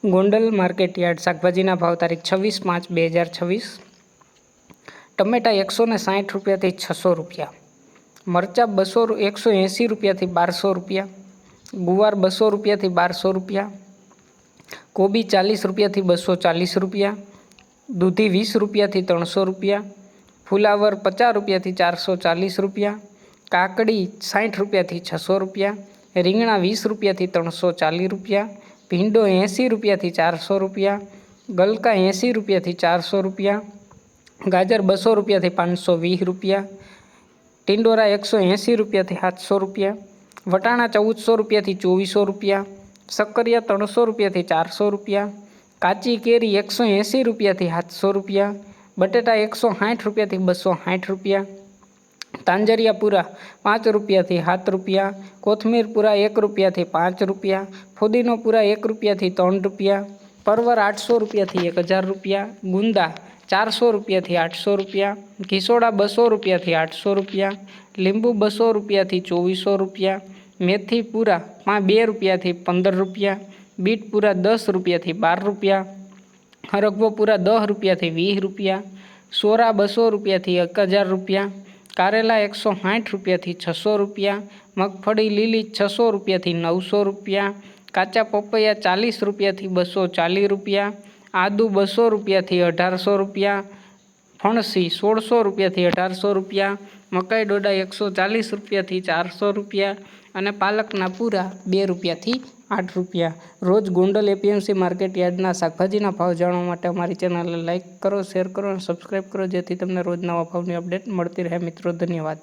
Gondal market yard શાકભાજીના ભાવ તારીખ 26/5/2026। ટમેટા 160 રૂપિયાથી 600 રૂપિયા, મરચાં 180 રૂપિયાથી 1200 રૂપિયા, ગુવાર 200 રૂપિયાથી 1200 રૂપિયા, કોબી 40 રૂપિયાથી 240 રૂપિયા, દૂધી 20 રૂપિયાથી 300 રૂપિયા, ફુલાવર 50 રૂપિયાથી 440 રૂપિયા, કાકડી 60 રૂપિયાથી 600 રૂપિયા, રીંગણા 20 રૂપિયાથી 340 રૂપિયા, ભીંડો 80 રૂપિયાથી 400 રૂપિયા, ગલકા 80 રૂપિયાથી 400 રૂપિયા, ગાજર 200 રૂપિયાથી 520 રૂપિયા, ટિંડોરા 180 રૂપિયાથી 700 રૂપિયા, વટાણા 1400 રૂપિયાથી 2400 રૂપિયા, શક્કરિયા 300 રૂપિયાથી 400 રૂપિયા, કાચી કેરી 180 રૂપિયાથી 700 રૂપિયા, બટેટા 160 રૂપિયાથી 260 રૂપિયા, તાંજરિયા પૂરા 5 રૂપિયાથી 7 રૂપિયા, કોથમીર પૂરા 1 રૂપિયાથી 5 રૂપિયા, ફુદીનો પૂરા 1 રૂપિયાથી 3 રૂપિયા, પરવર 800 રૂપિયાથી 1000 રૂપિયા, ગુંદા 400 રૂપિયાથી 800 રૂપિયા, ઘીસોડા 200 રૂપિયાથી 800 રૂપિયા, લીંબુ 200 રૂપિયાથી 2400 રૂપિયા, મેથી પૂરા 2 રૂપિયાથી 15 રૂપિયા, બીટ પૂરા 10 રૂપિયાથી 12 રૂપિયા, હરગવો પૂરા 10 રૂપિયાથી 20 રૂપિયા, સોરા 200 રૂપિયાથી 1000 રૂપિયા, કારેલા 160 રૂપિયાથી 600 રૂપિયા, મગફળી લીલી 600 રૂપિયાથી 900 રૂપિયા, કાચા પપૈયા 40 રૂપિયાથી 240 રૂપિયા, આદુ 200 રૂપિયાથી 1800 રૂપિયા, ફણસી 1600 રૂપિયાથી 1800 રૂપિયા, મકાઈ ડોડા 140 રૂપિયાથી 400 રૂપિયા અને પાલકના પૂરા 2 રૂપિયાથી 8 રૂપિયા। રોજ ગોંડલ એપીએમસી માર્કેટ યાર્ડના શાકભાજીના ભાવ જાણવા માટે અમારી ચેનલને લાઇક કરો, શેર કરો અને સબસ્ક્રાઈબ કરો, જેથી તમને રોજ નવા ભાવની અપડેટ મળતી રહે। મિત્રો, ધન્યવાદ।